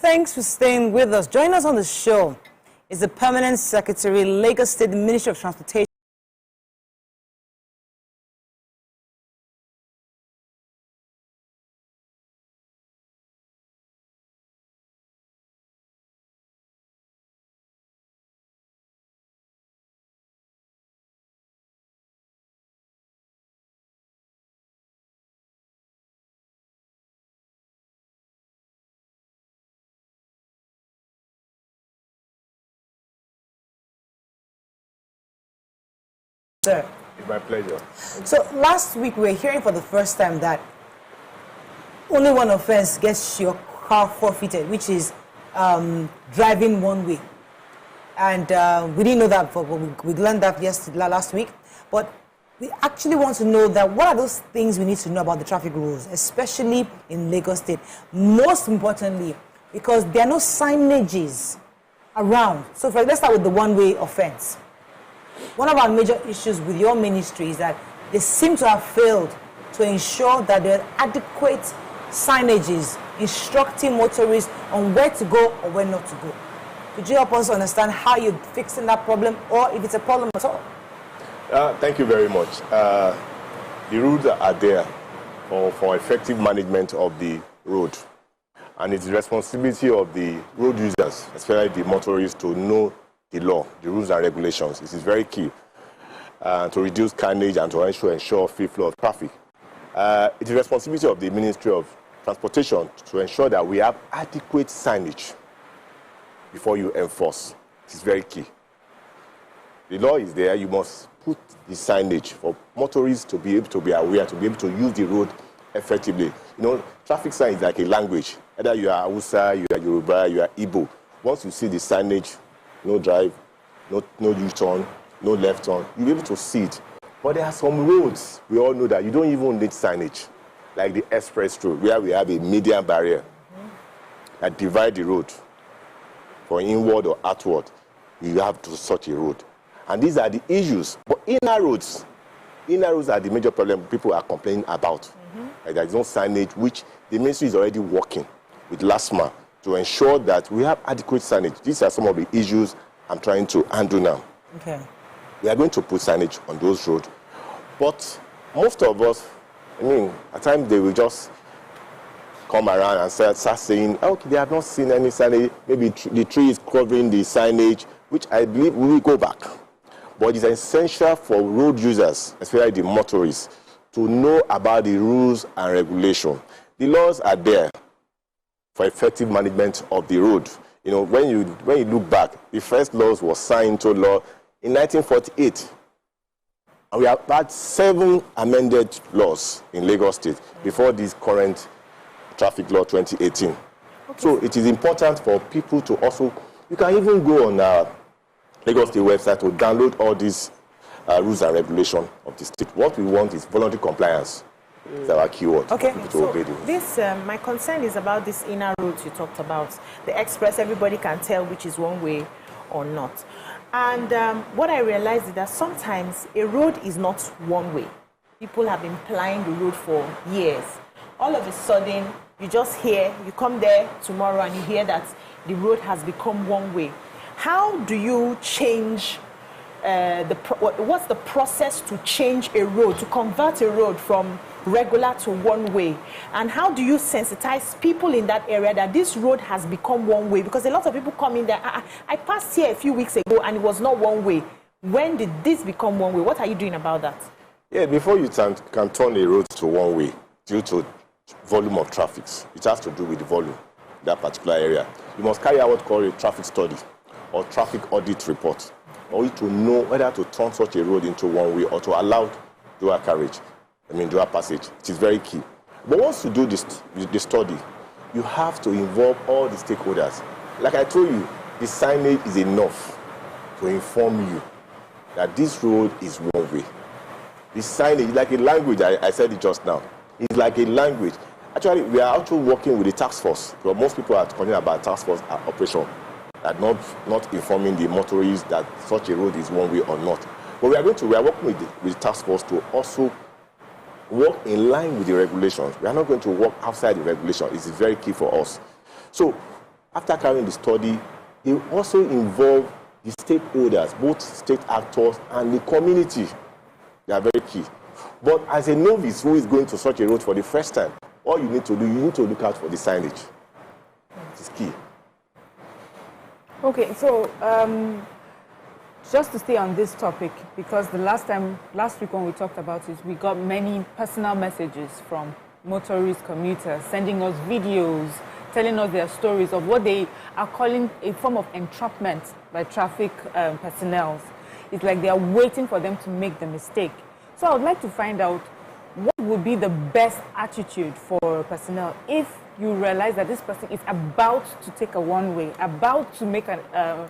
Thanks for staying with us. Joining us on the show is the Permanent Secretary, Lagos State Ministry of Transportation. Sir. It's my pleasure. So last week we were hearing for the first time that only one offense gets your car forfeited, which is driving one way. And we didn't know that before, but we learned that last week. But we actually want to know that what are those things we need to know about the traffic rules, especially in Lagos State. Most importantly, because there are no signages around. So let's start with the one-way offense. One of our major issues with your ministry is that they seem to have failed to ensure that there are adequate signages instructing motorists on where to go or where not to go. Could you help us understand how you're fixing that problem, or if it's a problem at all? Thank you very much. The rules are there for effective management of the road. And it's the responsibility of the road users, especially the motorists, to know the law, the rules and regulations. This is very key to reduce carnage and to ensure free flow of traffic. It's the responsibility of the Ministry of Transportation to ensure that we have adequate signage before you enforce. It is very key. The law is there. You must put the signage for motorists to be able to be aware, to be able to use the road effectively. You know, traffic sign is like a language. Either you are Hausa, you are Yoruba, you are Igbo. Once you see the signage, no drive, no U-turn, no left turn, you'll be able to see it. But there are some roads, we all know that you don't even need signage, like the express road, where we have a median barrier that divide the road for inward or outward. You have to such a road. And these are the issues. But inner roads are the major problem people are complaining about. Like there is no signage, which the ministry is already working with LASMA to ensure that we have adequate signage. These are some of the issues I'm trying to handle now. Okay. We are going to put signage on those roads. But most of us, I mean, at times they will just come around and start saying, okay, they have not seen any signage. Maybe the tree is covering the signage, which I believe we will go back. But it's essential for road users, especially the motorists, to know about the rules and regulations. The laws are there for effective management of the road. You know, when you look back, the first laws were signed into law in 1948. And we have had 7 amended laws in Lagos State before this current traffic law 2018. Okay. So it is important for people to also, you can even go on our Lagos State website to download all these rules and regulations of the state. What we want is voluntary compliance. It's our keyword. Okay, so this, my concern is about this inner roads you talked about. The express, everybody can tell which is one way or not. And what I realized is that sometimes a road is not one way. People have been plying the road for years. All of a sudden, you just hear, you come there tomorrow and you hear that the road has become one way. How do you change what's the process to change a road, to convert a road from regular to one way? And how do you sensitize people in that area that this road has become one way? Because a lot of people come in there, I passed here a few weeks ago and it was not one way. When did this become one way? What are you doing about that? Yeah, before you can turn a road to one way due to volume of traffic, it has to do with the volume, that particular area. You must carry out what's called a traffic study or traffic audit report, or to know whether to turn such a road into one way or to allow dual carriage, dual passage. It is very key. But once you do the study, you have to involve all the stakeholders. Like I told you, the signage is enough to inform you that this road is one way. The signage is like a language, I said it just now. It's like a language. Actually, we are actually working with the task force, because most people are talking about task force operation, that not informing the motorists that such a road is one way or not. But we are working with the task force to also work in line with the regulations. We are not going to work outside the regulation. It is very key for us. So after carrying the study, they also involve the stakeholders, both state actors and the community. They are very key. But as a novice who is going to such a road for the first time, all you need to do, you need to look out for the signage. It's key. Okay, so just to stay on this topic, because last week when we talked about it, we got many personal messages from motorists, commuters, sending us videos, telling us their stories of what they are calling a form of entrapment by traffic personnel. It's like they are waiting for them to make the mistake. So I would like to find out what would be the best attitude for personnel if you realize that this person is about to take a one-way, about to make a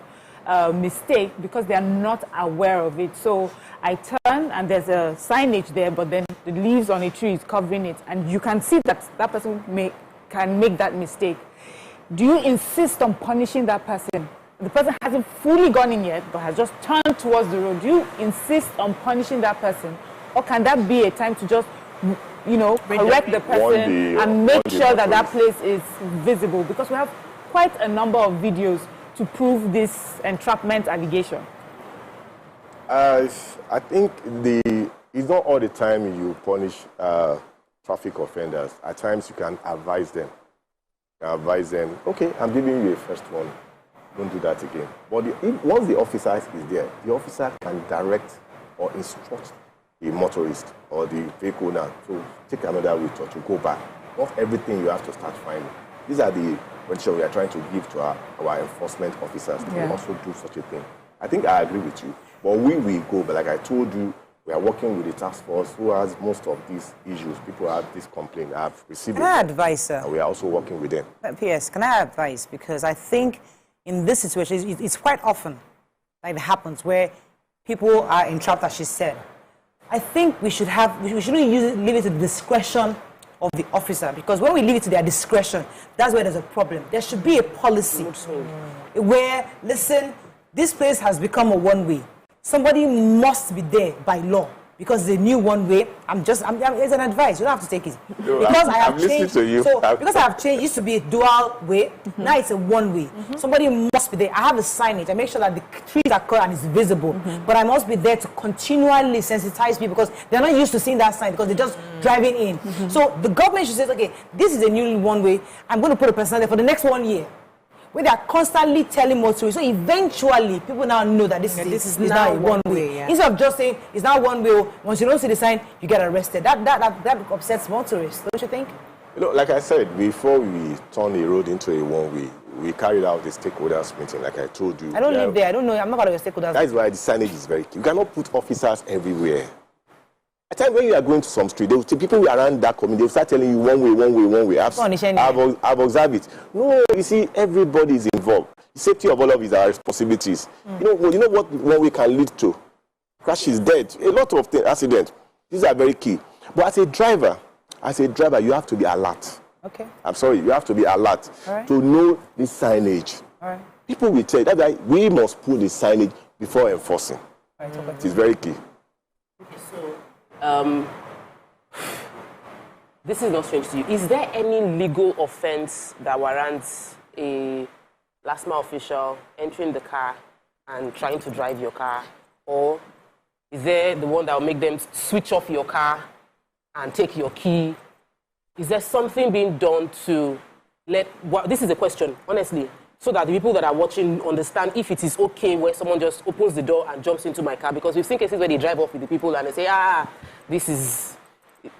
mistake because they are not aware of it. So I turn and there's a signage there, but then the leaves on a tree is covering it, and you can see that that person can make that mistake. Do you insist on punishing that person? The person hasn't fully gone in yet, but has just turned towards the road. Do you insist on punishing that person? Or can that be a time to just, correct the person and make sure that that place is visible? Because we have quite a number of videos to prove this entrapment allegation. I think it's not all the time you punish traffic offenders. At times you can advise them. Okay, I'm giving you a first one. Don't do that again. But once the officer is there, the officer can direct or instruct the motorist or the vehicle owner to take another route or to go back. Not everything you have to start finding. These are the conditions we are trying to give to our enforcement officers to also do such a thing. I think I agree with you. But we will go, but like I told you, we are working with the task force who has most of these issues. People have this complaint. I have received it. Can I advise, sir? And we are also working with them. P.S., can I advise? Because I think in this situation, it's quite often like it happens where people are entrapped, as she said. I think we shouldn't leave it to the discretion of the officer, because when we leave it to their discretion, that's where there's a problem. There should be a policy where, listen, this place has become a one-way. Somebody must be there by law because it's a new one-way. It's an advice. You don't have to take it. Because I have changed. Because I have changed, it used to be a dual way. Now it's a one-way. Somebody must be there. I have a signage. I make sure that the trees are cut and it's visible. But I must be there to continually sensitize people because they're not used to seeing that sign because they're just driving in. So the government should say, okay, this is a new one-way. I'm going to put a person there for the next 1 year. Where they are constantly telling motorists. So eventually, people now know that this is now one way. Yeah. Instead of just saying it's now one way, once you don't see the sign, you get arrested. That upsets motorists, don't you think? Like I said, before we turn a road into a one-way, we carried out the stakeholders meeting, like I told you. I don't live there. I don't know. I'm not part of your stakeholders. That is why the signage is very key. You cannot put officers everywhere. At times when you are going to some street, people around that community, they'll start telling you one way. I've observed it. No, you see, everybody is involved. The safety of all of us are responsibilities. You know what one way can lead to? Crashes, death, a lot of accidents. These are very key. But as a driver, you have to be alert. Okay. I'm sorry, you have to be alert to know the signage. All right. People will tell you that we must put the signage before enforcing. It is very key. Okay, so this is not strange to you. Is there any legal offense that warrants a last mile official entering the car and trying to drive your car? Or is there the one that will make them switch off your car and take your key? Is there something being done to this is a question, honestly, so that the people that are watching understand if it is okay where someone just opens the door and jumps into my car? Because we've seen cases where they drive off with the people and they say,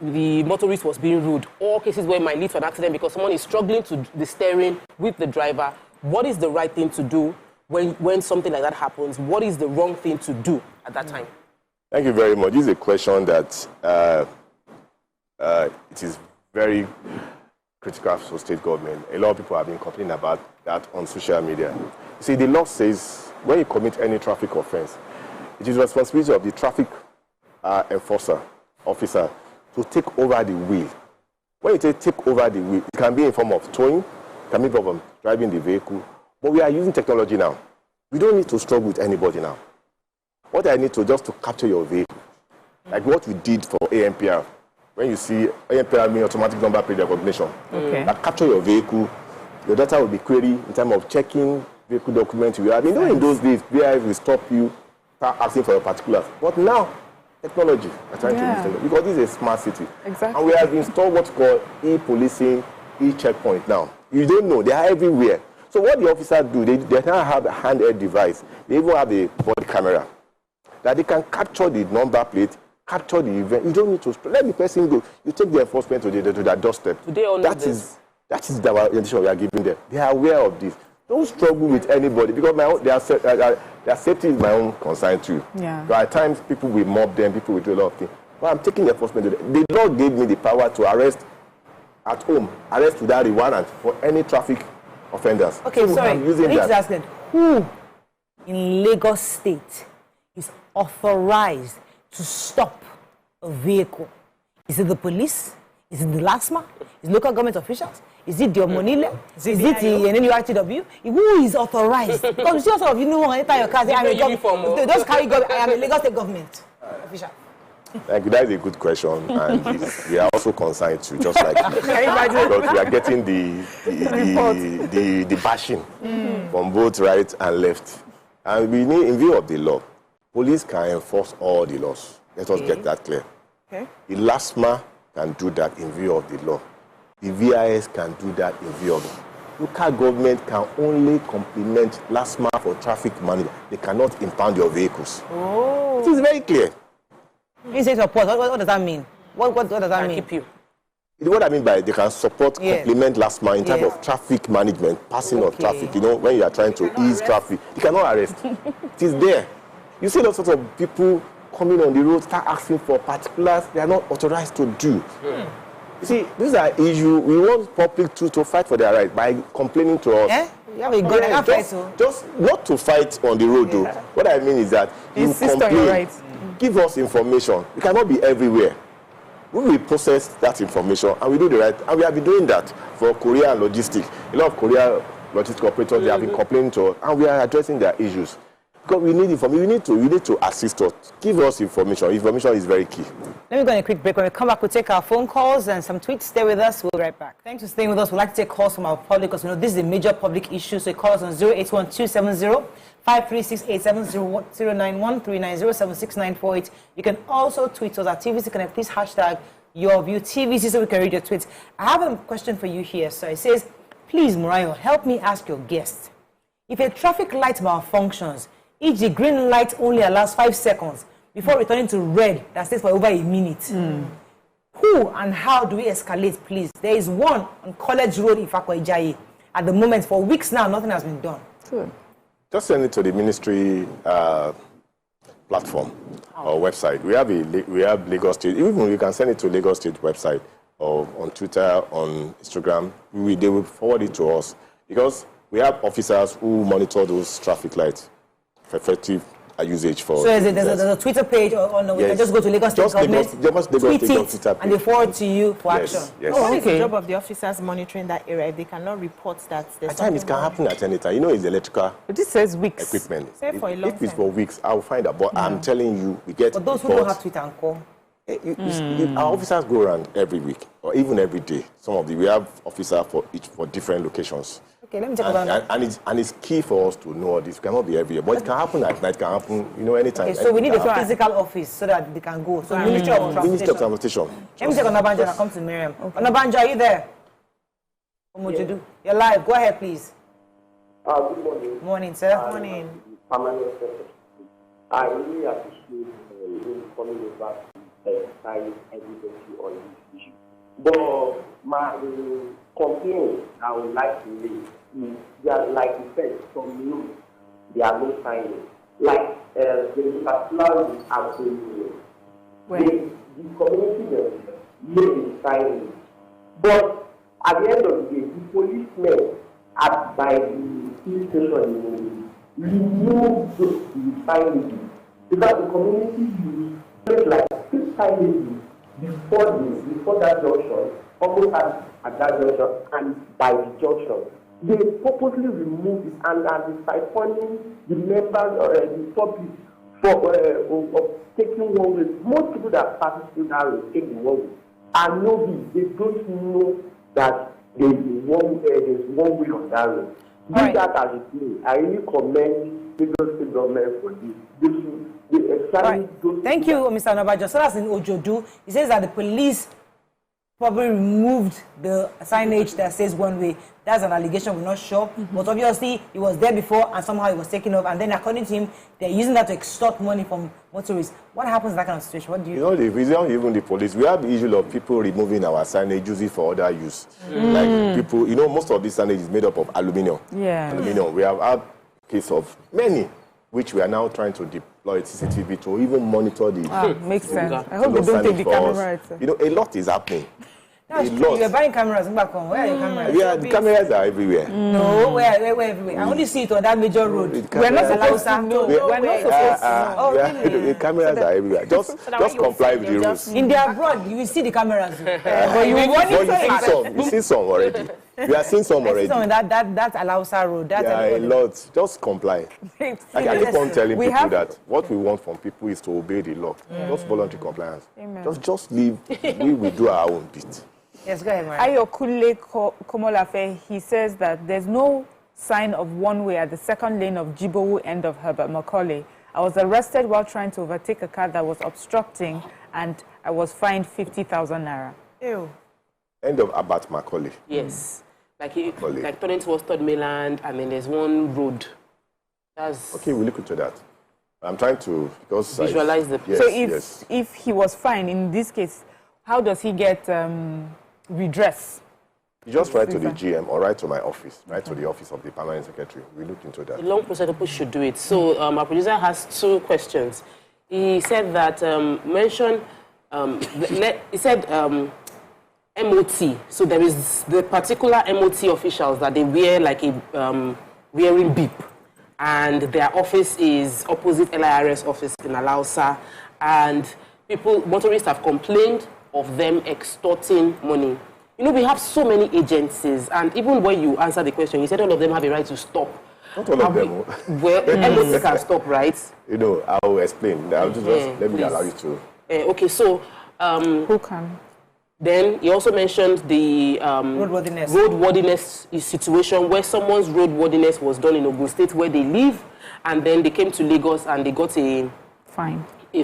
the motorist was being rude. Or cases where it might lead to an accident because someone is struggling to the steering with the driver. What is the right thing to do when something like that happens? What is the wrong thing to do at that time? Thank you very much. This is a question that it is very critical for state government. A lot of people have been complaining about that on social media. You see, the law says when you commit any traffic offense, it is the responsibility of the traffic enforcer, officer, to take over the wheel. When you take over the wheel, it can be in form of towing, it can be in form of driving the vehicle. But we are using technology now. We don't need to struggle with anybody now. What I need to just to capture your vehicle, like what we did for ANPR. When you see ANPR mean automatic number plate recognition, I capture your vehicle your data will be queried in terms of checking vehicle documents. I mean, in those days, VIS will stop you, start asking for your particulars. But now, technology are trying to use them because this is a smart city. Exactly. And we have installed what's called e-policing, e-checkpoint now. You don't know, they are everywhere. So what the officers do, they now have a handheld device. They even have a body camera that they can capture the number plate, capture the event. You don't need to let the person go. You take the enforcement to their doorstep. Do they all know this? That is the orientation we are giving them. They are aware of this. Don't struggle with anybody because their safety is my own concern too. Yeah. So at times people will mob them, people will do a lot of things. But I'm taking the enforcement to them. The law gave me the power to arrest at home, arrest without a warrant for any traffic offenders. Okay, so sorry. I'm using that. Asking, who in Lagos State is authorized to stop a vehicle? Is it the police? Is it the LASMA? Is it local government officials? Is it the Omonile? Is it the NURTW? Who is authorized? Because you see also, when you enter your car, they just carry government. I am a Lagos State government official. Thank you. That is a good question, and we are also concerned too, just like you. Because we are getting the bashing from both right and left, and we need, in view of the law, police can enforce all the laws. Let us get that clear. Okay. The LASMA can do that in view of the law. The VIS can do that in view of the law. Local government can only complement LASMA for traffic management. They cannot impound your vehicles. Oh. It is very clear. You say support. What does that mean? What does that mean? Keep you. What I mean by they can support, complement LASMA in terms of traffic management, passing of traffic. You know, when you are trying to ease traffic, you cannot arrest. It is there. You see those sorts of people coming on the road, start asking for particulars they are not authorized to do. You see, these are issues we want public to fight for their rights by complaining to us. Yeah, we go just not to fight on the road, though. What I mean is that you complain, give us information. We cannot be everywhere. We will process that information and we do the right. And we have been doing that for Korea and logistics. A lot of Korea logistics operators they have been complaining to us, and we are addressing their issues. Because we need information. You need to assist us. Give us information. Information is very key. Let me go on a quick break. When we come back, we'll take our phone calls and some tweets. Stay with us. We'll be right back. Thanks for staying with us. We'd like to take calls from our public because we know this is a major public issue. So call us on 081-270-536-870-091-390-76948. You can also tweet us at TVC Connect. Please hashtag YourviewTVC so we can read your tweets. I have a question for you here. So it says, please, Murayo, help me ask your guest. If a traffic light malfunctions, e.g. green light only allows 5 seconds before returning to red that stays for over a minute. Who and how do we escalate, please? There is one on College Road in Ikeja. At the moment, for weeks now, nothing has been done. Good. Just send it to the ministry platform or website. We have Lagos State. Even you can send it to Lagos State website or on Twitter, on Instagram. They will forward it to us because we have officers who monitor those traffic lights for effective usage for. So there's a Twitter page or no, we can just go to Lagos State government, tweet it, and they forward to you for action. Yes. What is the job of the officers monitoring that area if they cannot report that there's at times it can happen at any time. You know, it's electrical But this says weeks. equipment. Say for a long If it's time. for weeks, I'll find out. But I'm telling you, we get. But those who don't have Twitter and call. Our officers go around every week or even every day. We have officers for different locations. Okay, let me take about that. And it's key for us to know all this. It cannot be everywhere, but it can happen at night. It can happen, anytime. Okay, so we need a physical office so that they can go. So Ministry of Transportation. Let me take Onabanjo and come to Miriam. Onabanjo, are you there? Omojudu, you're live. Go ahead, please. Good morning. Morning, sir. Morning. I really appreciate you coming over to exercise everybody on this issue. But my complaint I would like to make is that, like you said, from you, there are no signs. Like the particular Abdulhafiz Toriola, the community may be signing. But at the end of the day, the policemen by the police station remove the signage. Because the community use like 6 signages before that junction, almost at that junction and by the junction. They purposely remove it and are siphoning the members or the public of taking one way. Most people that pass through that will take the one way and know this. They don't know that there's one way on that road. Do that as a thing. I really commend the state government for this. Thank you, Mr. Nabajo. So that's in Ojodu. He says that the police probably removed the signage that says one way. That's an allegation, we're not sure. But obviously, he was there before and somehow he was taken off. And then according to him, they're using that to extort money from motorists. What happens in that kind of situation? What do you... You know, the reason even the police, we have the issue of people removing our signage, using it for other use. Like people, you know, most of this signage is made up of aluminium. Yeah. Aluminium. We have had case of many, which we are now trying to deploy CCTV to even monitor the... Makes sense. I hope you don't take the camera. You know, a lot is happening. That's true. You're buying cameras. Where are your cameras? Yeah, the cameras are everywhere. No, where everywhere? I only see it on that major road. We're not supposed to know. We're not supposed to know. Really? The cameras are everywhere. Just comply with the rules. In the abroad, you will see the cameras. But You've seen some already. We are seeing some already. That Alausa road. A lot. Just comply. I keep on telling people that what we want from people is to obey the law. Just voluntary compliance. Amen. Just leave. We will do our own bit. Yes, go ahead, Maria. Ayokule Komolafe, he says that there's no sign of one way at the second lane of Jibowu end of Herbert Macaulay. I was arrested while trying to overtake a car that was obstructing and I was fined 50,000 naira. Ew. End of Herbert Macaulay. Yes. Like turning towards Third Mainland, and then there's one road. That's okay, we'll look into that. I'm trying to visualize the yes, So if he was fined in this case, how does he get redress? You just write to the GM or write to my office, write to the office of the permanent secretary. We look into that. The long process, people should do it. So our producer has two questions. He said that he said MOT. So there is the particular MOT officials that they wear like a wearing beep, and their office is opposite LIRS office in Alausa, and motorists have complained of them extorting money. You know, we have so many agencies, and even when you answer the question, you said all of them have a right to stop. Not all of them. Well, MOT can stop, right? You know, I'll explain. I'll just let me allow you to. Okay, so who can? Then he also mentioned the roadworthiness situation where someone's roadworthiness was done in Ogun State where they live, and then they came to Lagos and they got a fine, a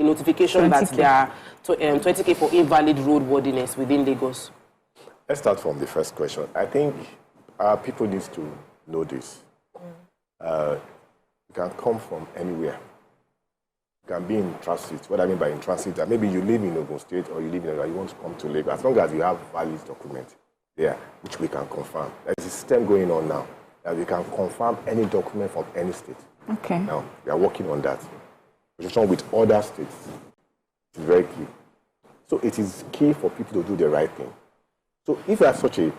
notification 20K. That they are 20K for invalid roadworthiness within Lagos. Let's start from the first question. I think people need to know this. You can come from anywhere. You can be in transit. What I mean by in transit, that maybe you live in Ogun State or you live in you want to come to Lagos. As long as you have valid document there, which we can confirm. There's a system going on now that we can confirm any document from any state. Okay. Now, we are working on that. Conjunction with other states. It's very key. So it is key for people to do the right thing. So if you have such a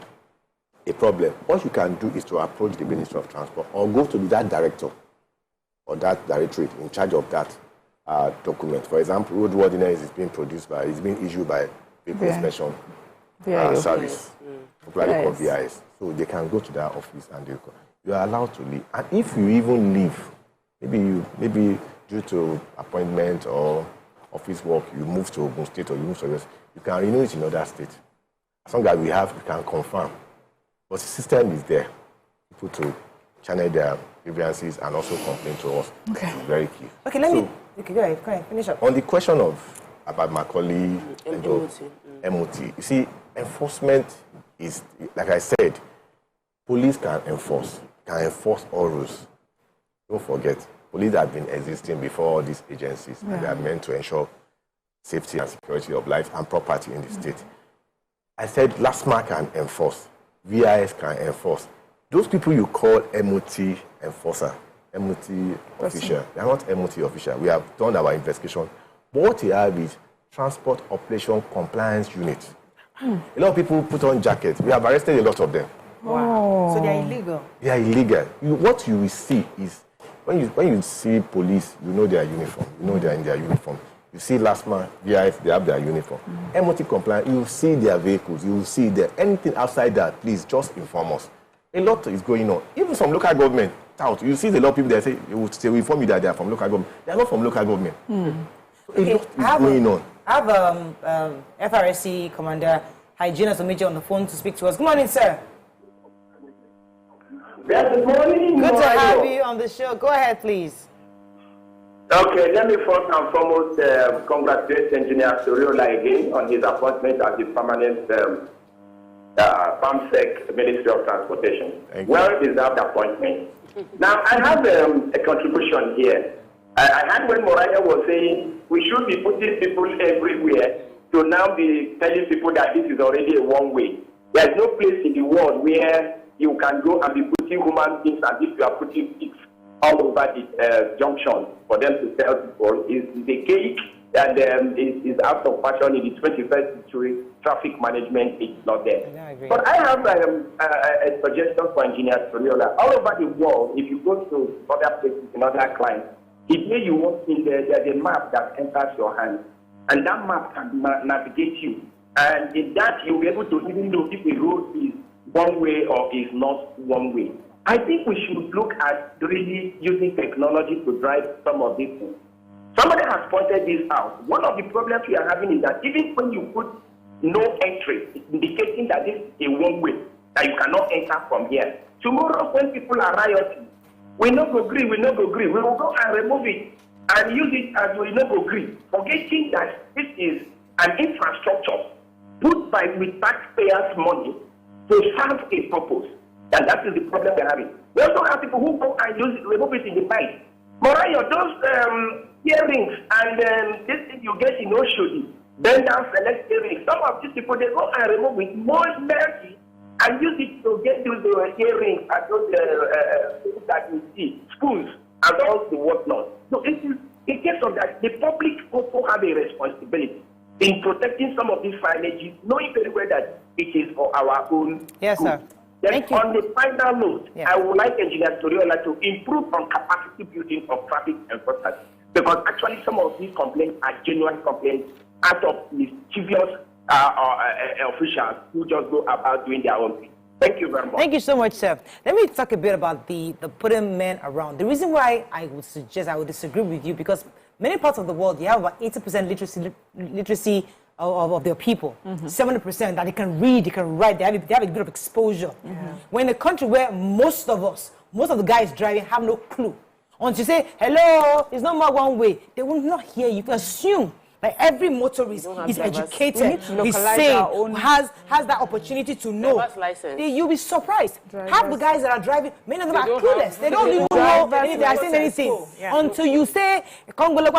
problem, what you can do is to approach the Ministry of Transport or go to that director or that directorate in charge of that document. For example, roadworthiness is being issued by Vehicle Inspection Service, popularly called VIS. So they can go to that office and you are allowed to leave. And if you even leave, maybe due to appointment or office work, you move to Ogun State or you move to US, you can renew it in other states. As long as we can confirm. But the system is there. People to channel their grievances and also complain to us. Okay. It's very key. Okay, go ahead, finish up. On the question about Macaulay and MOT, you see, enforcement is, like I said, police can enforce all rules. Don't forget, police have been existing before all these agencies, and they are meant to ensure safety and security of life and property in the state. I said LASMA can enforce, VIS can enforce. Those people you call MOT enforcer, MOT official, they are not MOT official. We have done our investigation. But what they have is Transport Operation Compliance Unit. A lot of people put on jackets. We have arrested a lot of them. Wow. So they are illegal? They are illegal. What you will see is, when you see police, you know their uniform. You know they are in their uniform. You see LASMA, VIS, they have their uniform. MOT compliance, you see their vehicles, you will see anything outside that, please just inform us. A lot is going on. Even some local government, you see a lot of people that say, they will inform you that they are from local government. They are not from local government. So a lot is going on. I have FRSC commander hygienist Major on the phone to speak to us. Good morning, sir. Good morning. Good to have you on the show. Go ahead, please. Okay, let me first and foremost congratulate Engineer Toriola again on his appointment as the permanent PAMSEC Ministry of Transportation. Well-deserved appointment. Now, I have a contribution here. I heard when Moraya was saying we should be putting people everywhere to now be telling people that this is already a one-way. There is no place in the world where you can go and be putting human beings as if you are putting pigs all over the junction for them to tell people. Is the cake and is out of fashion in the 21st century. Traffic management is not there. Yeah, but I have a suggestion for Engineer Toriola. All over the world, if you go to other places in other clients, if you walk in there, there's a map that enters your hand, and that map can navigate you. And in that, you'll be able to even know if the road is one way or is not one way. I think we should look at really using technology to drive some of these things. Somebody has pointed this out. One of the problems we are having is that even when you put no entry, indicating that this is a one way, that you cannot enter from here. Tomorrow, when people are rioting, we not agree, we will go and remove it and use it as we not agree, forgetting that this is an infrastructure put by with taxpayers' money to serve a purpose. And that is the problem we're having. We also have people who go and remove it in the night. Morayo, those earrings and this thing you get in Oshodi, bend down, select earrings. Some of these people, they go and remove it more mercy and use it to get those earrings and those things that you see, schools and all the whatnot. So it is in case of that, the public also have a responsibility in protecting some of these finages, knowing very well that it is for our own Yes, good. sir. Then Thank you. on the final note, Yeah. I would like Engineer Toriola to improve on capacity building of traffic enforcement, because actually some of these complaints are genuine complaints out of mischievous officials who just go about doing their own thing. Thank you very much. Thank you so much, sir. Let me talk a bit about the putting men around. The reason why I would disagree with you, because many parts of the world, you have about 80% literacy of their people, 70% that they can read, they can write, they have a bit of exposure. We're in a country where most of the guys driving have no clue. Once you say, hello, it's not more one way, they will not hear you. You assume that every motorist is educated, is sane, has that opportunity to know. You'll be surprised. Half the guys that are driving, many of them are clueless. They don't even know if they are saying anything. Until you say, Kongolo,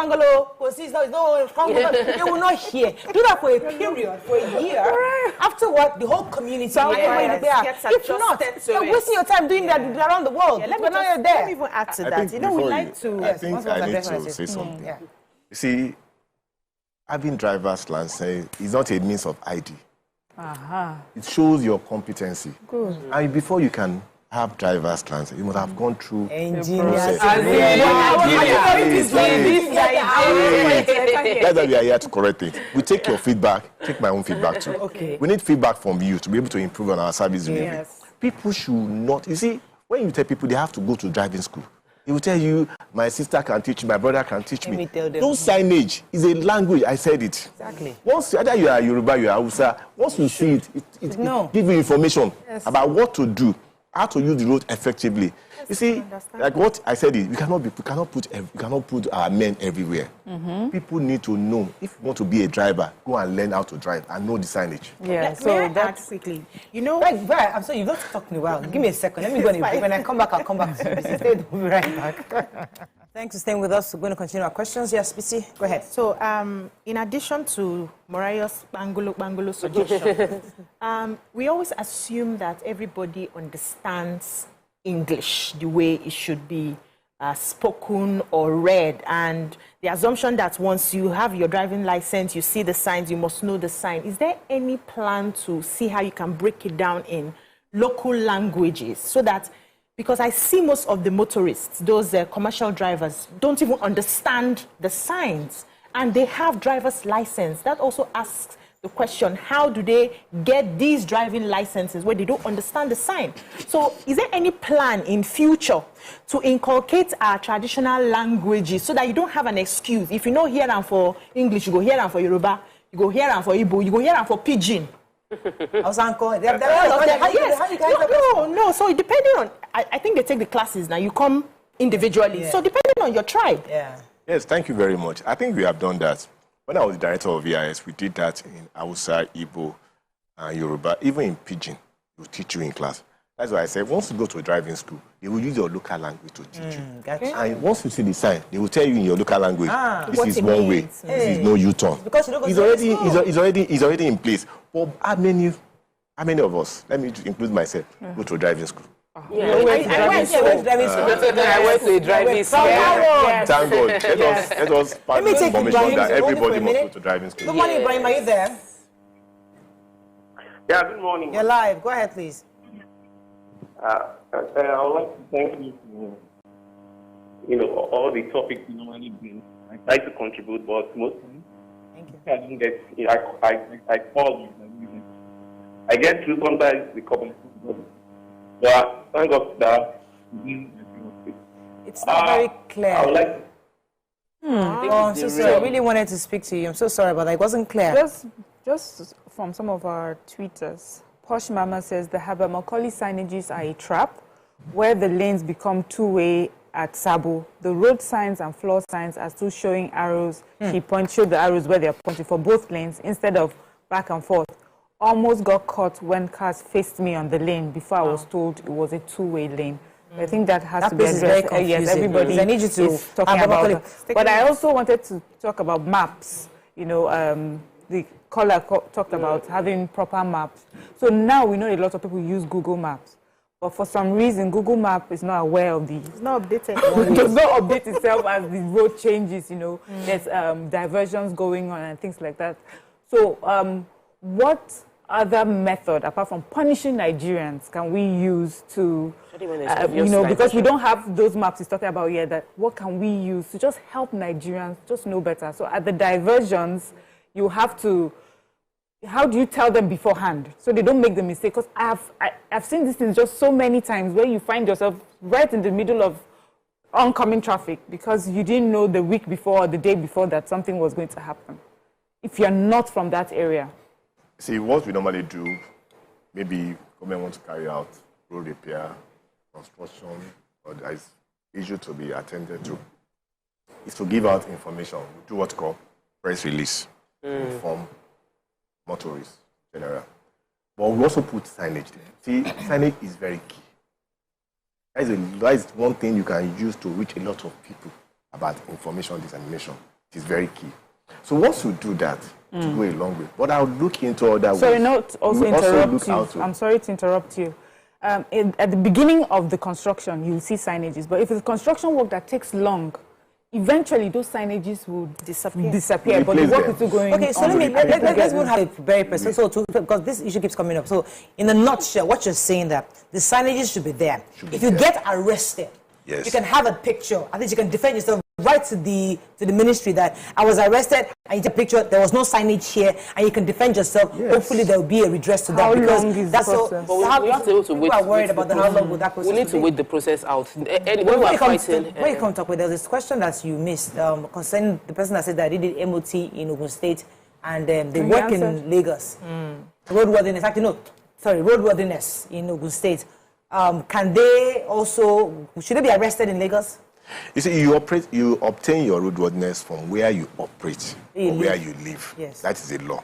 they will not hear. Do that for a period, for a year. Afterward, the whole community, everybody there. If not, you're wasting your time doing that around the world. Let me even add to that. You know, we like to... I think I need to say something. You see, having driver's license is not a means of ID. It shows your competency. Good. And before you can have driver's license, you must have gone through engineers. That's why we are here to correct it. We take your feedback, take my own feedback too. Okay. We need feedback from you to be able to improve on our service delivery. Yes. People should not, you see, when you tell people they have to go to driving school, he will tell you, my sister can teach me, my brother can teach me. Tell them. No signage is a language. I said it. Exactly. Once, either you are Yoruba, you are Hausa, once you see it, it gives you information about what to do, how to use the road effectively. You see, like what I said, we cannot put our men everywhere. People need to know. If you want to be a driver, go and learn how to drive and know the signage. Yeah. So that's quickly. You know, I'm sorry, you've not talked in a while. Give me a second. Let me go. When I come back, I'll come back to you. Stay, we'll be right back. Thanks for staying with us. We're going to continue our questions. Yes, PC, go ahead. So, in addition to Morayo's Bangolo suggestion, we always assume that everybody understands English the way it should be spoken or read, and the assumption that once you have your driving license, you see the signs, you must know the sign. Is there any plan to see how you can break it down in local languages so that, because I see most of the motorists, those commercial drivers, don't even understand the signs, and they have driver's license. That also asks the question, how do they get these driving licenses where they don't understand the sign? So is there any plan in future to inculcate our traditional languages so that you don't have an excuse? If you know here and for English, you go here and for Yoruba, you go here and for Igbo, you go here and for Pidgin. How you guys No. So depending on, I think they take the classes now. You come individually. Yeah. So depending on your tribe. Yeah. Yes, thank you very much. I think we have done that. When I was the director of VIS, we did that in Hausa, Igbo, and Yoruba. Even in Pidgin, we will teach you in class. That's why I said, once you go to a driving school, they will use your local language to teach you. Gotcha. And once you see the sign, they will tell you in your local language, this is one way, this is no U-turn. Because you don't go It's already in place. But how many of us, let me include myself, go to a driving school? Yeah. I went to a driving school. I went to a driving school. Thank God. Let us pass the information that everybody must go to driving school. Good morning, Ibrahim. Are you there? Yeah, good morning. You're live. Go ahead, please. I would like to thank you for, all the topics you normally bring. I try to contribute, but mostly Thank you. I didn't get. I called you. I get through sometimes the comment, but thank God that It's not very clear. I would like to. Oh, I'm so sorry. I really wanted to speak to you. I'm so sorry about that. It wasn't clear. Just from some of our tweeters, Posh Mama says the Habamokoli signages are a trap where the lanes become two-way at Sabo. The road signs and floor signs are still showing arrows. She showed the arrows where they are pointing for both lanes instead of back and forth. Almost got caught when cars faced me on the lane before I was told it was a two-way lane. I think that has to be addressed. Very confusing. Yes, everybody I need you to is talking about it. But I also wanted to talk about maps. The caller talked about having proper maps. So now we know a lot of people use Google Maps. But for some reason, Google Map is not aware of these. It's not updated. It does not update itself as the road changes, There's diversions going on and things like that. So what other method, apart from punishing Nigerians, can we use to, because we don't have those maps he's talking about here, that what can we use to just help Nigerians just know better? So at the diversions, you have to, how do you tell them beforehand so they don't make the mistake? Because I've seen these things just so many times where you find yourself right in the middle of oncoming traffic because you didn't know the week before or the day before that something was going to happen. If you're not from that area. See, what we normally do, maybe government wants to carry out road repair, construction, or there is issue to be attended to, is to give out information. We do what's called press release, inform motorists in general. But we also put signage there. See, signage is very key. That is one thing you can use to reach a lot of people about information dissemination. It is very key. So once you do that, to go a long way. But I'll look into other ways. Sorry, not also interrupt you. I'm sorry to interrupt you. At the beginning of the construction, you will see signages. But if it's construction work that takes long, eventually those signages will disappear. But the work is still going on. Okay, so let's have it very precise. Because this issue keeps coming up. So in a nutshell, what you're saying that the signages should be there. If you get arrested, you can have a picture. At least you can defend yourself. Right to the ministry that I was arrested, and you take a picture, there was no signage here, and you can defend yourself. Yes. Hopefully there will be a redress to that. Because long is that's the process? But we have to wait. People are worried about how long would that process We need to wait the process out. When you come talk with, there's this question that you missed concerning the person that said that they did MOT in Ogun State, and they work in Lagos. Roadworthiness, roadworthiness in Ogun State. Can they also, should they be arrested in Lagos? You see, you obtain your roadworthiness from where you operate or where you live. Yes. That is a law.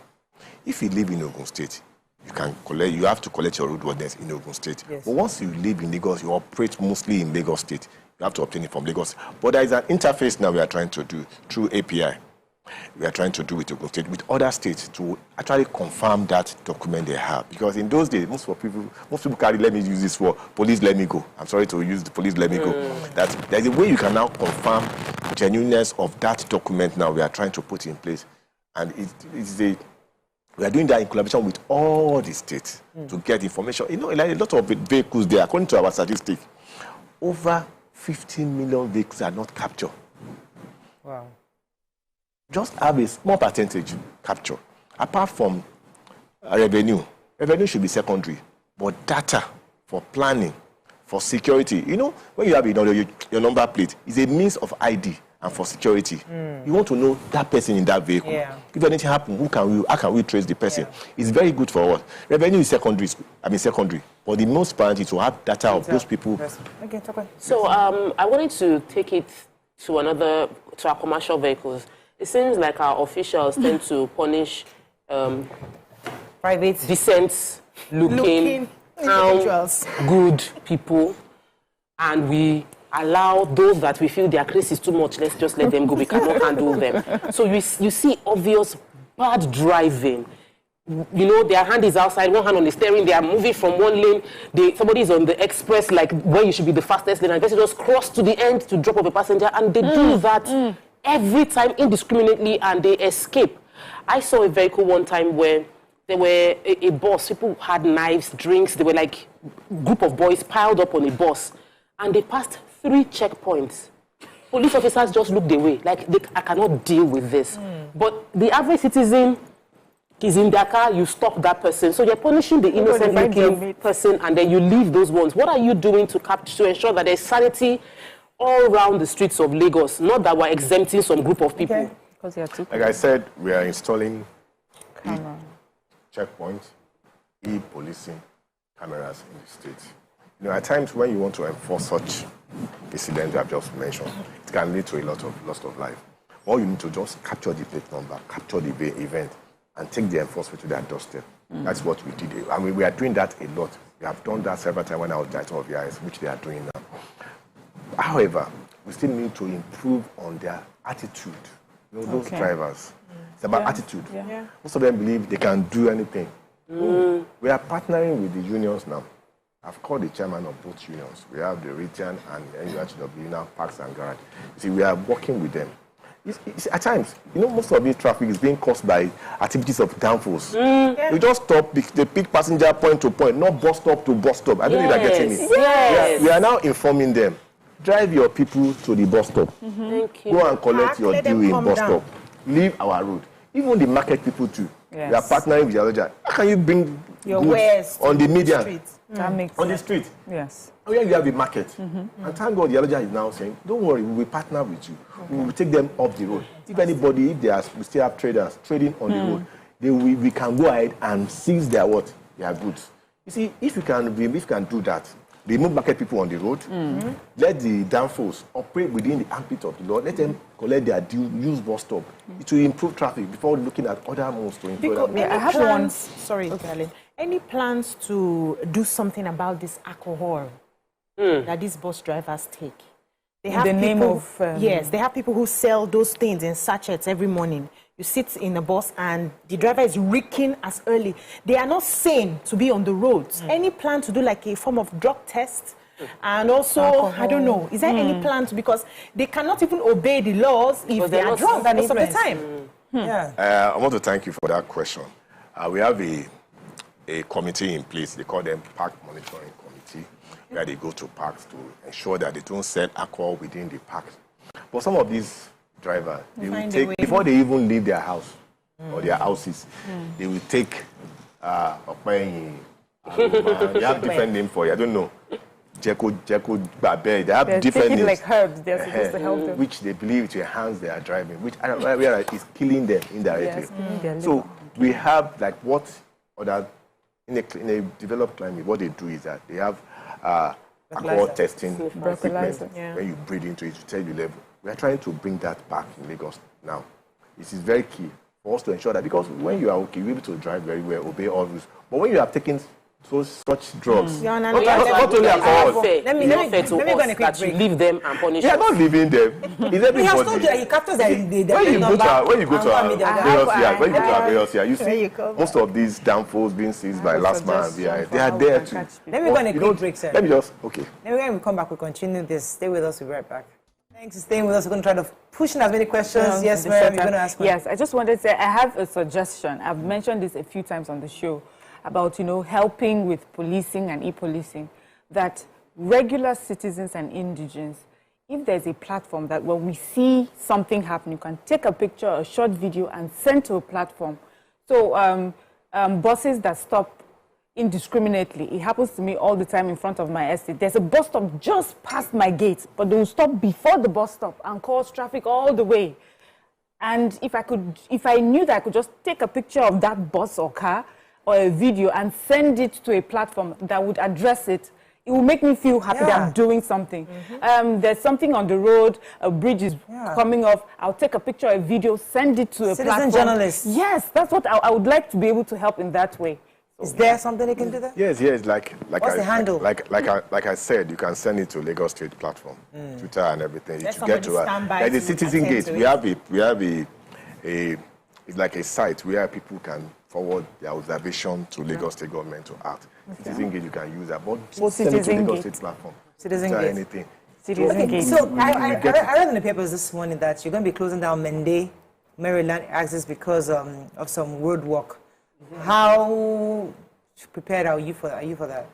If you live in Ogun State, you have to collect your roadworthiness in Ogun State. Yes. But once you live in Lagos, you operate mostly in Lagos State. You have to obtain it from Lagos. But there is an interface now we are trying to do through API. We are trying to do with Ogun State, with other states, to actually confirm that document they have. Because in those days, most people carry, let me use this word, police let me go. I'm sorry to use the police let me go. That there's a way you can now confirm the genuineness of that document now we are trying to put in place. And we are doing that in collaboration with all the states to get information. Like a lot of vehicles there, according to our statistics, over 15 million vehicles are not captured. Wow. Just have a small percentage capture. Apart from revenue should be secondary. But data for planning, for security, when you have your number plate, is a means of ID and for security. You want to know that person in that vehicle. Yeah. If anything happens, how can we trace the person? It's very good for us. Revenue is secondary, but the most important is to have data of those people. Okay, So I wanted to take it to our commercial vehicles. It seems like our officials tend to punish private, decent-looking, individuals, good people, and we allow those that we feel their craze is too much, let's just let them go. We cannot handle them. So you see obvious bad driving. You know, their hand is outside, one hand on the steering, they are moving from one lane, somebody is on the express, like where you should be the fastest lane, and they just cross to the end to drop off a passenger, and they do that every time indiscriminately, and they escape. I saw a vehicle one time where there were a bus, people had knives, drinks, they were like a group of boys piled up on a bus, and they passed 3 checkpoints. Police officers just looked away, like I cannot deal with this. But the average citizen is in their car, you stop that person. So you're punishing the innocent looking person, and then you leave those ones. What are you doing to ensure that there's sanity all around the streets of Lagos? Not that we're exempting some group of people. Like I said, we are installing checkpoints, e-policing cameras in the state. You know, at times when you want to enforce such incidents I've just mentioned, it can lead to a lot of loss of life. All you need to just capture the plate number, capture the event, and take the enforcement to their doorstep. That's what we did. I mean, we are doing that a lot. We have done that several times when I was director of VIS, which they are doing now. However, we still need to improve on their attitude. You know, those drivers. It's about attitude. Most of them believe they can do anything. We are partnering with the unions now. I've called the chairman of both unions. We have the Retian and NURTW now, Parks and Garage. You see, we are working with them. At times, you know, most of this traffic is being caused by activities of downforce. You just stop, they pick passenger point to point, not bus stop to bus stop. I don't know if you're getting it. Yes. We are now informing them. Drive your people to the bus stop. Thank you. Go and collect your due in bus stop. Leave our road. Even the market people too. We are partnering with Ikeja. How can you bring your wares on the median? That makes on the street? Yes. Oh, yeah, you have a market. And thank God, Ikeja is now saying, don't worry, we will partner with you. We will take them off the road. If anybody, we still have traders trading on the road, we can go ahead and seize their goods. You see, if you can do that, remove market people on the road, let the downforce operate within the ambit of the law, let them collect their due, use bus stop. It will improve traffic before looking at other modes to improve. I have one. Sorry, darling. Any plans to do something about this alcohol that these bus drivers take? They have in the name of... yes, they have people who sell those things in sachets every morning. You sit in the bus and the driver is reeking as early. They are not sane to be on the roads. Any plan to do like a form of drug test? And also, alcohol. I don't know, is there any plan to, because they cannot even obey the laws if they are drunk most of the time. I want to thank you for that question. We have a committee in place. They call them Park Monitoring Committee, where they go to parks to ensure that they don't sell alcohol within the parks. But some of these drivers, they will take, before they even leave their house or their houses, they will take they have different names for it. I don't know. Jeko, Babe. They have different names. Like herbs. They're supposed to help them. Which they believe to enhance their driving, which is killing them indirectly. Yes. So we have like what other in a developed climate, what they do is that they have alcohol testing equipment. When you breathe into it, to tell you the level. We are trying to bring that back in Lagos now. This is very key for us to ensure that, because when you are okay, you're able to drive very well, obey all rules. But when you have taken such drugs, not only alcohol. Let me go on a quick break. Leave them and punish. You are not leaving them. It's everybody. He has told you that he captures when you go to our various here, you see most of these downfalls being seized by last man. They are there too. Let me go on a quick break, sir. Let me just, okay. Then when we come back, we'll continue this. Stay with us, we'll be right back. Thanks for staying with us. We're going to try to push in as many questions. Yes, ma'am, you're going to ask me. Yes, I just wanted to say, I have a suggestion. I've mentioned this a few times on the show about, helping with policing and e-policing, that regular citizens and indigents, if there's a platform that when we see something happen, you can take a picture, a short video, and send to a platform. So buses that stop indiscriminately. It happens to me all the time in front of my estate. There's a bus stop just past my gate, but they will stop before the bus stop and cause traffic all the way. And if I knew that I could just take a picture of that bus or car or a video and send it to a platform that would address it, it will make me feel happy that I'm doing something. There's something on the road, a bridge is coming off. I'll take a picture, a video, send it to a platform. Citizen journalist. Yes, that's what I would like to be able to help in that way. Is there something they can do that? Yes, like What's the handle? Like I said, you can send it to Lagos State platform, Twitter and everything. Let You get to somebody like the stand by Citizen to Gate. attend We have it's like a site where people can forward their observation to Lagos State government to act. Citizen Gate, you can use that, but send it to Lagos State platform. Citizen Twitter, Gate. anything. Citizen Gate. So I read in the papers this morning that you're going to be closing down Mende, Maryland access because of some road work. How prepared are you for that?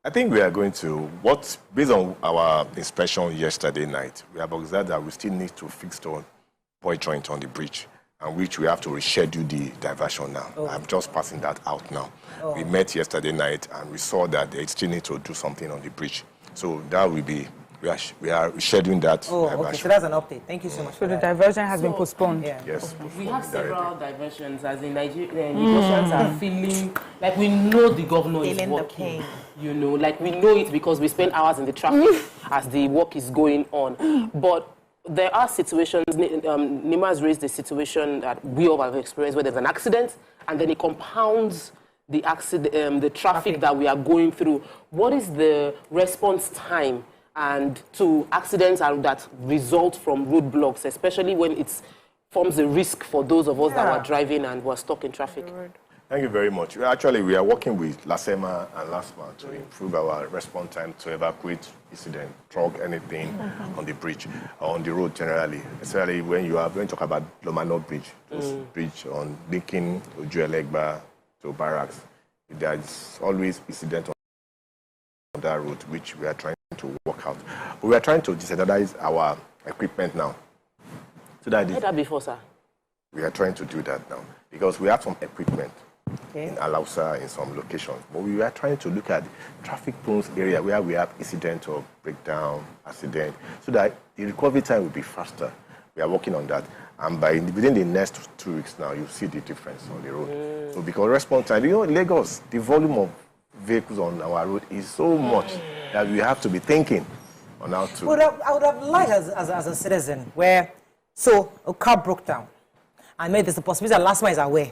I think we are going to, based on our inspection yesterday night, we have observed that we still need to fix the boy joint on the bridge, and which we have to reschedule the diversion now. I'm just passing that out now. We met yesterday night and we saw that they still need to do something on the bridge. So that will be, we are rescheduling that diversion. Okay, so that's an update. Thank you so much. So the diversion has been postponed. Yes. We have several diversions, as in Nigerians are feeling like we know the governor is Feeling the working. pain. You know, like we know it because we spend hours in the traffic as the work is going on. But there are situations, Nima has raised the situation that we all have experienced where there's an accident and then it compounds the accident, the traffic that we are going through. What is the response time and to accidents that result from roadblocks, especially when it forms a risk for those of us that are driving and were stuck in traffic? Thank you very much. Actually, we are working with LASEMA and LASMA to improve our response time to evacuate incident, truck, anything on the bridge, or on the road generally, especially when you talk about Lomano Bridge, those bridge on linking Ojuelegba to Barracks. There's always incident on that road, which we are trying to work out. But we are trying to decentralize our equipment now. So that I heard that before, sir. we are trying to do that now because we have some equipment in Alausa in some locations. But we are trying to look at traffic-prone area where we have incident or breakdown, accident, so that the recovery time will be faster. We are working on that. And within the next 2 weeks now, you'll see the difference on the road. So because response time, Lagos, the volume of vehicles on our road is so much that we have to be thinking on how to... I would have liked as a citizen where, so a car broke down. And maybe there's a possibility that LASMA is aware.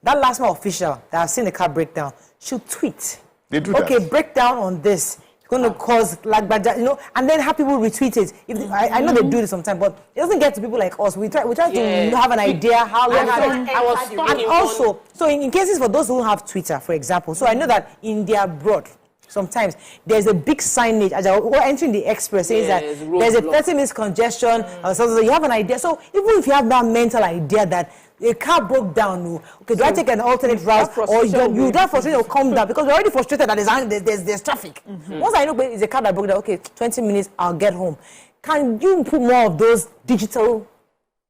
That LASMA official that has seen the car break down should tweet. They do that. Okay, breakdown on this. It's going to cause like bad, and then have people retweet it. I know they do this sometimes, but it doesn't get to people like us. We try to have an idea how long. And also, so in cases for those who have Twitter, for example, so I know that in their abroad, sometimes there's a big signage as you're entering the express says that there's a 30-minute congestion. So you have an idea. So even if you have that mental idea that a car broke down, okay, do I take an alternate route, or you that frustrated will come down because we're already frustrated that there's traffic. Once I know it's a car that broke down, okay, 20 minutes, I'll get home. Can you put more of those digital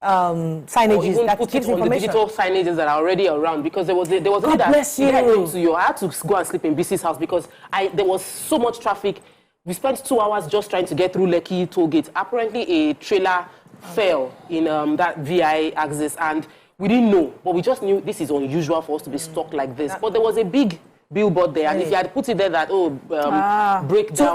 signages that gives information? The digital signages that are already around, because there was a God bless you. I had to go and sleep in BC's house because there was so much traffic. We spent 2 hours just trying to get through Lekki toll gate. Apparently, a trailer fell in that VI axis, and we didn't know, but we just knew this is unusual for us to be stuck like this. But there was a big billboard there, and if you had put it there that breakdown.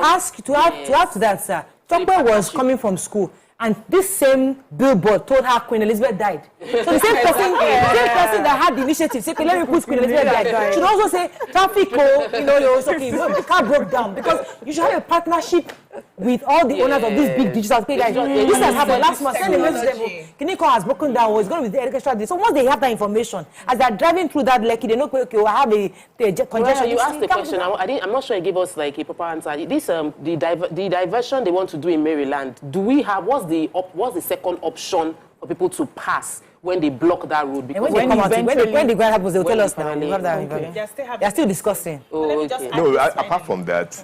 To add to that, sir, Tokwe was coming from school, and this same billboard told her Queen Elizabeth died. So the same person that had the initiative said, let me put Queen Elizabeth died. Should also say traffic, the car broke down, because you should have a partnership with all the owners of these big digital guys. This has happened last month. Send a message to them. Kiniko has broken down, or it's going to be the extra. So once they have that information, as they're driving through that Lekki, they know, okay, I have a congestion. Well, you asked the question. I'm not sure you gave us like a proper answer. This the diversion they want to do in Maryland. Do we have what's the second option for people to pass when they block that road? Because when the grant happens, they'll tell us now. We have that. They're still discussing. No, apart from that,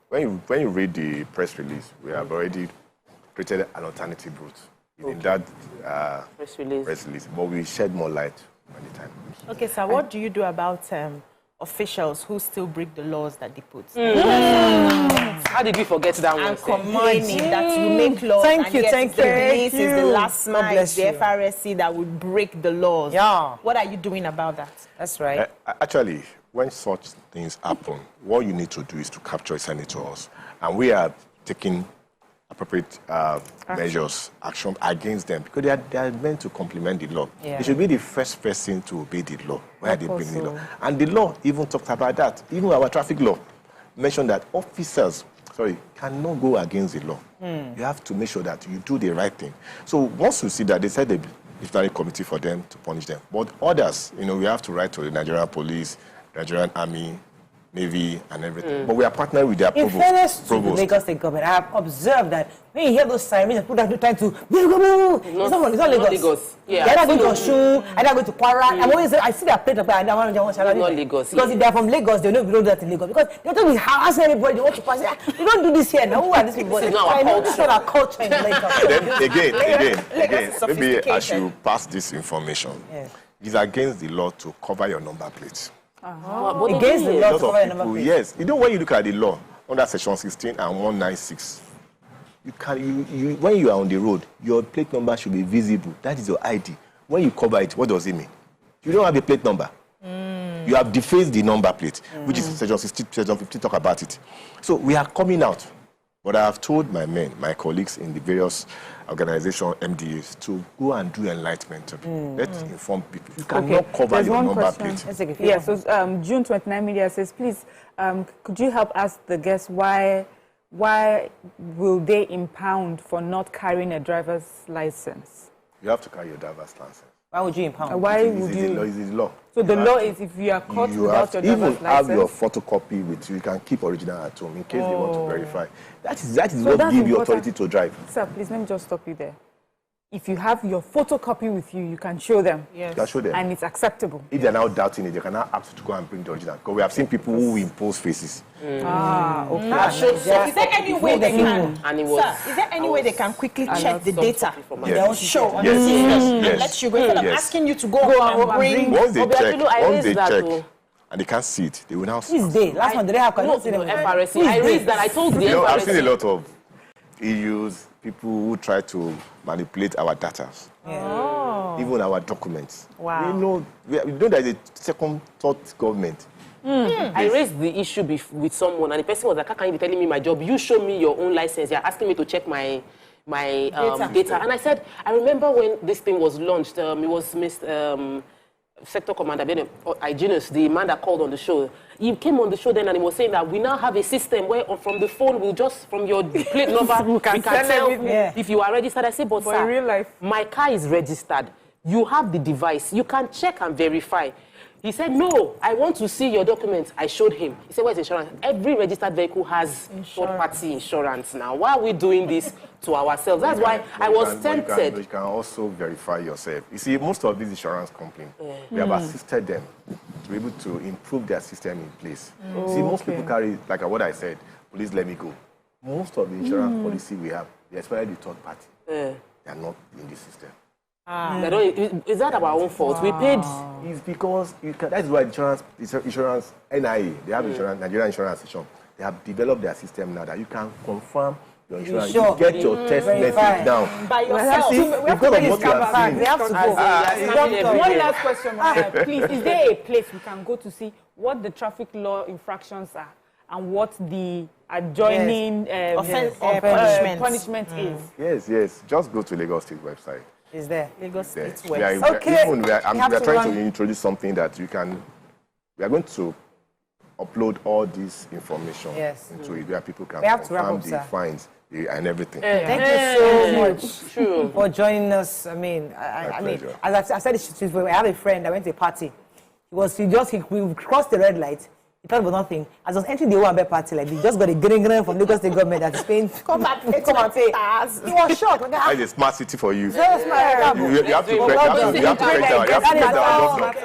when you read the press release, we have already created an alternative route in that press release, but we shed more light when the time comes. Okay, sir, what do you do about officials who still break the laws that they put. How did we forget that one? And complaining that you make laws. Thank and you, yet thank it's the you. police, it's the last God mile, bless the you. FRSC that would break the laws. Yeah. What are you doing about that? That's right. Actually, when such things happen, what you need to do is to capture, send it to us. And we are taking appropriate measures, action against them, because they are meant to complement the law. Yeah. They should be the first person to obey the law, where they bring the law. And the law even talks about that. Even our traffic law mentioned that officers, cannot go against the law. You have to make sure that you do the right thing. So once you see that, they said the disciplinary committee for them to punish them. But others, we have to write to the Nigerian police, Nigerian Army, Navy, and everything. But we are partnering with their In provost. fairness to the Lagos State government, I have observed that when you hear those sirens, people are trying to it's not Lagos. Yeah, They're not going to Osun, and they're going to Kwara. I'm always I see their plate up there, and I want to not Lagos. because if they're from Lagos, they don't do that in Lagos. Because they're talking harassing everybody, they want to pass. We don't do this here. Now, who are these people? This is not our culture. This is not our culture in Lagos. Then again, is maybe I sophisticated. should pass this information. Yes. It's against the law to cover your number plate. Against the A law lot to of cover your number people, plate. yes. When you look at the law under section 16 and 196, when you are on the road, your plate number should be visible. That is your ID. When you cover it, what does it mean? You don't have a plate number. You have defaced the number plate, which is section 16, section 15 talk about it. So we are coming out. But I have told my men, my colleagues in the various organizations, MDAs, to go and do enlightenment. Let's inform people. You cannot cover There's your one number question. plate. Yeah, so June 29 Media says, please, could you help ask the guests why will they impound for not carrying a driver's license? You have to carry your driver's license. Why would you impound? Why would you? It is law. So the law is if you are caught You without have your to driver's even have your license. photocopy with you. You can keep original at home in case they want to verify. That is what that's gives you important. authority to drive. Sir, please let me just stop you there. If you have your photocopy with you, you can show them. You can show them. And it's acceptable. If they're now doubting it, they can now ask you to go and bring the original. Because we have seen people who impose faces. Okay. Is there any way they can? And it was. Sir, is there any way they can quickly check the data? Yes. Show on Yes. the system and Yes. let you go instead of Yes. asking you to go and bring. Once they Obiatulu, I raised that check, too. and they can't see it, they will now This day, last one, did they have? No, FRSC. I raised that. I told the I've seen a FRSC. lot of EUs, people who try to manipulate our data, even our documents. Wow. We know there's a second thought government. I raised the issue with someone, and the person was like, how can you be telling me my job? You show me your own license. You're asking me to check my data. And I said, I remember when this thing was launched, it was Mr. Sector Commander, Hygienist, the man that called on the show. He came on the show then and he was saying that we now have a system where from the phone, we'll just, from your plate number, we can tell if you are registered. I said, but sir, in real life, my car is registered. You have the device. You can check and verify. He said, no, I want to see your documents. I showed him. He said, where's insurance? Every registered vehicle has third-party insurance now. Why are we doing this to ourselves? That's why I was tempted. You can also verify yourself. You see, most of these insurance companies, we have assisted them to be able to improve their system in place. See, most people carry, like what I said, please let me go. Most of the insurance policy we have, they especially the third party. They are not in the system. Is that our own fault? We paid. It's because that's why insurance, NIA, they have insurance, Nigerian Insurance Association. They have developed their system now that you can confirm your insurance. Sure. You get your test message down. By yourself. Because of what you have seen. They have to go. one last question, Mariah, please. Is there a place we can go to see what the traffic law infractions are and what the adjoining punishment is? Yes. Just go to Lagos State website. Is there? Lagos State We website. are, Okay. we are We have to trying to run. introduce something that you can. We are going to upload all this information into it where people can We have to wrap confirm up, the sir. fines and everything. Thank you so much True. for joining us. I mean, I mean, pleasure. as I said, I have a friend. I went to a party. We crossed the red light. He thought about nothing. As I was entering the Owambe party, like, he just got a green from Lagos State government that is paying. Come and pay. He was shocked. Like, That is a smart city for you. very smart. You have to correct our governor.